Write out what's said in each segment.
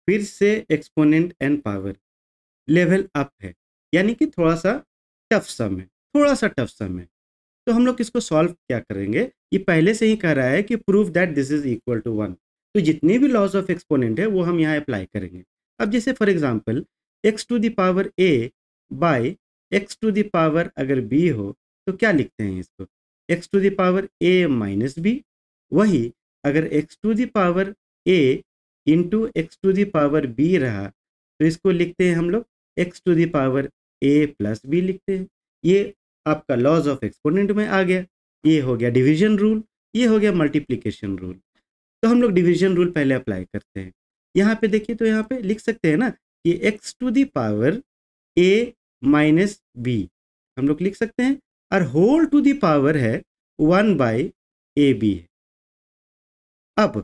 फिर से exponent and power level up है, यानी कि थोड़ा सा टफ सम है, थोड़ा सा टफ सम है। तो हम लोग इसको सॉल्व क्या करेंगे, ये पहले से ही कह रहा है कि prove that this is equal to 1। तो जितने भी लॉज ऑफ एक्सपोनेंट है वो हम यहाँ अप्लाई करेंगे। अब जैसे for example x to the power a by x to the power अगर b हो तो क्या लिखते हैं इसको, x to the power a minus b। वही अगर x to the power a into x to the power b रहा तो इसको लिखते हैं हम लोग x to the power a plus b लिखते हैं। ये आपका लॉज ऑफ एक्सपोनेंट में आ गया। ये हो गया डिवीजन रूल, ये हो गया मल्टीप्लिकेशन रूल। तो हम लोग डिवीजन रूल पहले अप्लाई करते हैं। यहाँ पे देखिए तो यहाँ पे लिख सकते हैं ना कि x to the power a minus b हम लोग लिख सकते हैं, और होल टू द पावर है 1 बाई ए बी है। अब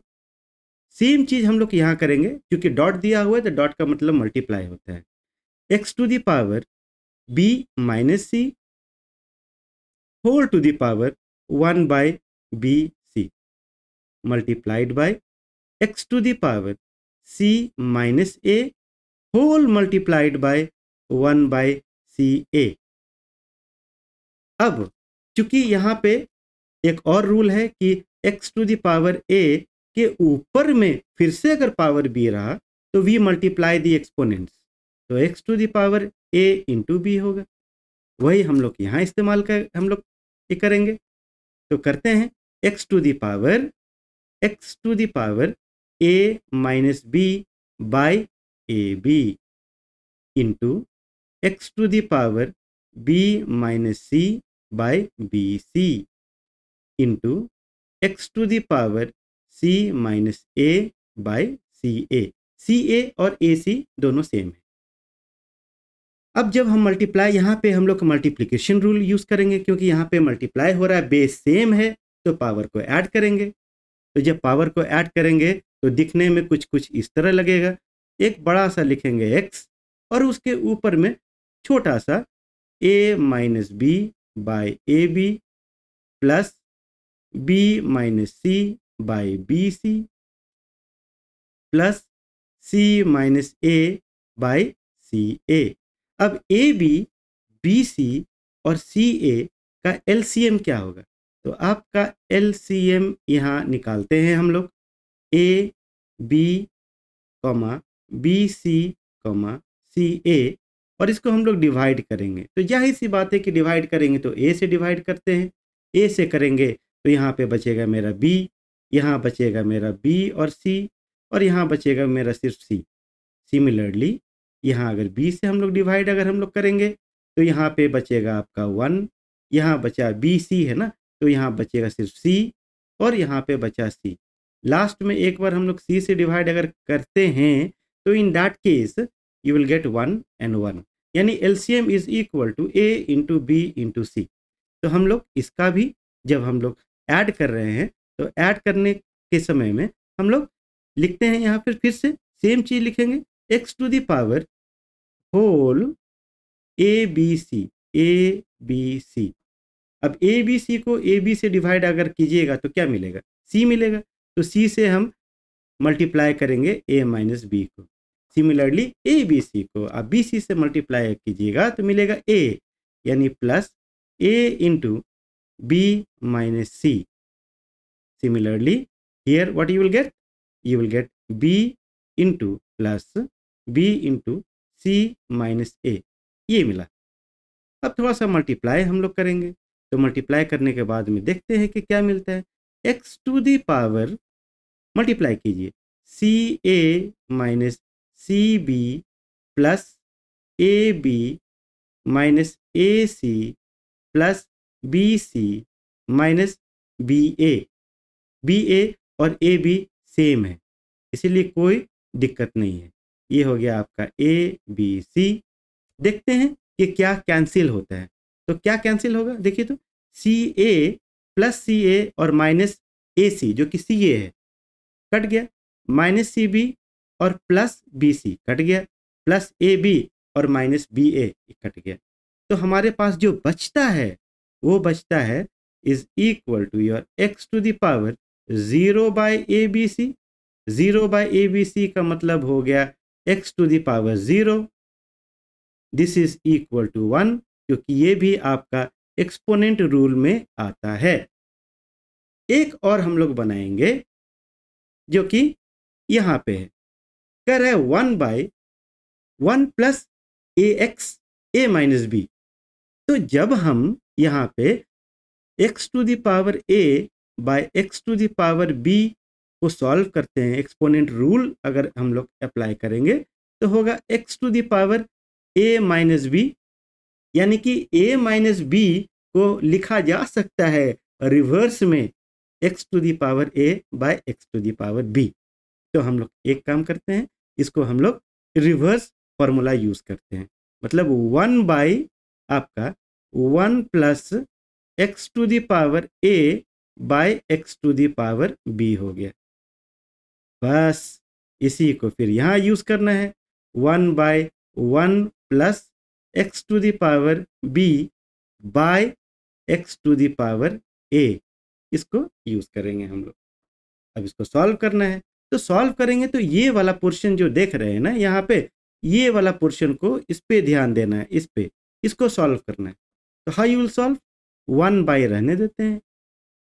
सेम चीज हम लोग यहाँ करेंगे, क्योंकि डॉट दिया हुआ है तो डॉट का मतलब मल्टीप्लाई होता है। x to the power b minus c whole to the power 1 by bc multiplied by x to the power c minus a whole multiplied by 1 by ca। अब चूंकि यहाँ पे एक और रूल है कि x to the power a के ऊपर में फिर से अगर पावर b रहा तो v मल्टीप्लाई द एक्सपोनेंट्स, तो x to the power a into b होगा। वही हम लोग यहाँ इस्तेमाल कर हम लोग ये करेंगे। तो करते हैं x to the power a minus B by A B into x to the power b minus C by B C into x to the power c minus a by C A और A सी दोनों same है। अब जब हम multiply यहाँ पे हम लोग मल्टीप्लिकेशन रूल यूज करेंगे, क्योंकि यहाँ पे मल्टीप्लाई हो रहा है, बेस सेम है, तो पावर को ऐड करेंगे। तो जब पावर को ऐड करेंगे तो दिखने में कुछ कुछ इस तरह लगेगा। एक बड़ा सा लिखेंगे x और उसके ऊपर में छोटा सा a minus B by A B plus b minus C by B C plus c minus a by C A. अब ए बी बी सी और सी ए का एलसीएम क्या होगा, तो आपका एलसीएम यहाँ निकालते हैं हम लोग, A B comma B C comma C A, और इसको हम लोग डिवाइड करेंगे। तो जाहिर सी बात है कि डिवाइड करेंगे तो ए से डिवाइड करते हैं, ए से करेंगे तो यहाँ पे बचेगा मेरा बी, यहाँ बचेगा मेरा बी और सी, और यहाँ बचेगा मेरा सिर्फ सी। सिमिलरली यहाँ अगर बी से हम लोग डिवाइड अगर हम लोग करेंगे तो यहाँ पे बचेगा आपका 1, यहाँ बचा बी सी है ना, तो यहाँ बचेगा सिर्फ सी, और यहाँ पे बचा सी। लास्ट में एक बार हम लोग सी से डिवाइड अगर करते हैं तो in that case you will get 1 and 1, यानी LCM is equal to A into B into C. तो हम लोग इसका भी जब हम लोग ऐड कर रहे हैं तो ऐड करने के समय में हम लोग लिखते हैं यहाँ फिर से सेम चीज लिखेंगे, x to the power whole a b c. अब ए बी सी को ए बी से डिवाइड अगर कीजिएगा तो क्या मिलेगा, सी मिलेगा। तो सी से हम मल्टीप्लाई करेंगे ए माइनस बी को। सिमिलरली ए बी सी को आप बी सी से मल्टीप्लाई कीजिएगा तो मिलेगा ए, यानी plus A into B minus C. Similarly here what you will get B into plus B into C minus A, ये मिला। अब थोड़ा सा मल्टीप्लाई हम लोग करेंगे, तो मल्टीप्लाई करने के बाद में देखते हैं कि क्या मिलता है। X to the power multiply कीजिए C A minus C B plus A B minus A C plus B C minus B A और ए बी सेम है, इसीलिए कोई दिक्कत नहीं है। ये हो गया आपका ए बी सी। देखते हैं कि क्या कैंसिल होता है, तो क्या कैंसिल होगा देखिए, तो सी ए प्लस सी ए और माइनस ए सी जो कि सी ए है कट गया, माइनस सी बी और प्लस बी सी कट गया, प्लस ए बी और माइनस बी ए कट गया। तो हमारे पास जो बचता है वो बचता है is equal to your x to the power 0 by A b c 0 by a b c का मतलब हो गया x to the power 0, this is equal to 1, क्योंकि ये भी आपका एक्सपोनेंट रूल में आता है। एक और हम लोग बनाएंगे जो कि यहाँ पे है, कह रहे 1 by 1 plus a x a minus b. तो जब हम यहाँ पे x to the power a by x to the power b को सॉल्व करते हैं, एक्सपोनेंट रूल अगर हम लोग अप्लाई करेंगे तो होगा x to the power a minus b, यानी कि a माइनस बी को लिखा जा सकता है रिवर्स में x to the power a by x to the power b। तो हम लोग एक काम करते हैं, इसको हम लोग रिवर्स फॉर्मूला यूज करते हैं, मतलब 1 बाय आपका 1 plus x to the power a by x to the power b हो गया। बस इसी को फिर यहाँ यूज करना है, 1 by 1 plus x to the power b by x to the power a, इसको यूज करेंगे हम लोग। अब इसको सॉल्व करना है, तो सॉल्व करेंगे तो ये वाला पोर्शन जो देख रहे हैं ना यहाँ पे, ये वाला पोर्शन को इस पे ध्यान देना है, इस पे, इसको सॉल्व करना है। तो how you will solve, 1 by रहने देते हैं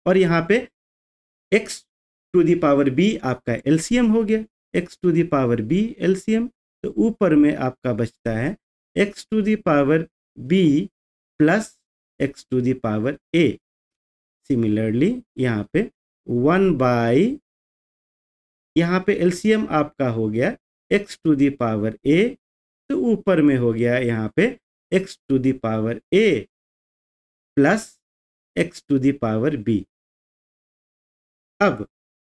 और यहाँ पे x to the power b आपका एलसीएम हो गया, x to the power b LCM, तो ऊपर में आपका बचता है x to the power b plus x to the power a। Similarly यहाँ पे 1 बाय, यहाँ पे एलसीएम आपका हो गया x to the power a, तो ऊपर में हो गया यहाँ पे x to the power a plus x to the power b। अब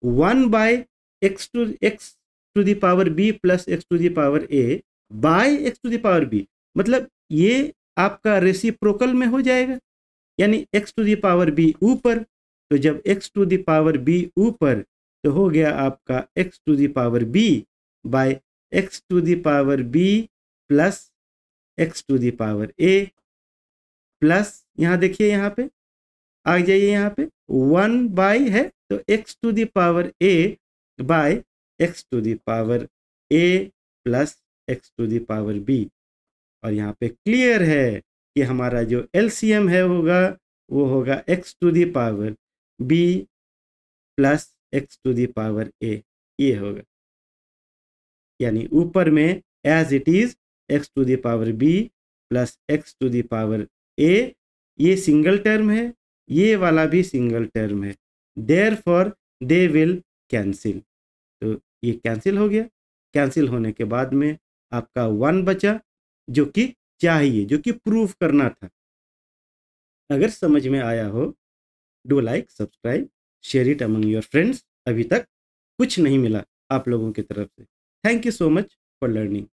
1 by x to the power b plus x to the power a by x to the power b, मतलब ये आपका रेसिप्रोकल में हो जाएगा, यानी x to the power b ऊपर, तो जब x to the power b ऊपर तो हो गया आपका x to the power b by x to the power b plus x to the power a, plus यहाँ देखिए यहाँ पे आ जाइए, यहाँ पे 1 बाय है तो x to the power a by x to the power a plus x to the power b। और यहाँ पे क्लियर है कि हमारा जो एलसीएम है होगा वो होगा x to the power b plus x to the power a, ये होगा, यानी ऊपर में as it is x to the power b plus x to the power a, ये सिंगल टर्म है, ये वाला भी सिंगल टर्म है, देयरफॉर दे विल कैंसिल, तो ये कैंसिल हो गया। कैंसिल होने के बाद में आपका 1 बचा, जो कि चाहिए, जो कि प्रूफ करना था। अगर समझ में आया हो, do like, subscribe, share it among your friends. अभी तक कुछ नहीं मिला आप लोगों की तरफ से। Thank you so much for learning.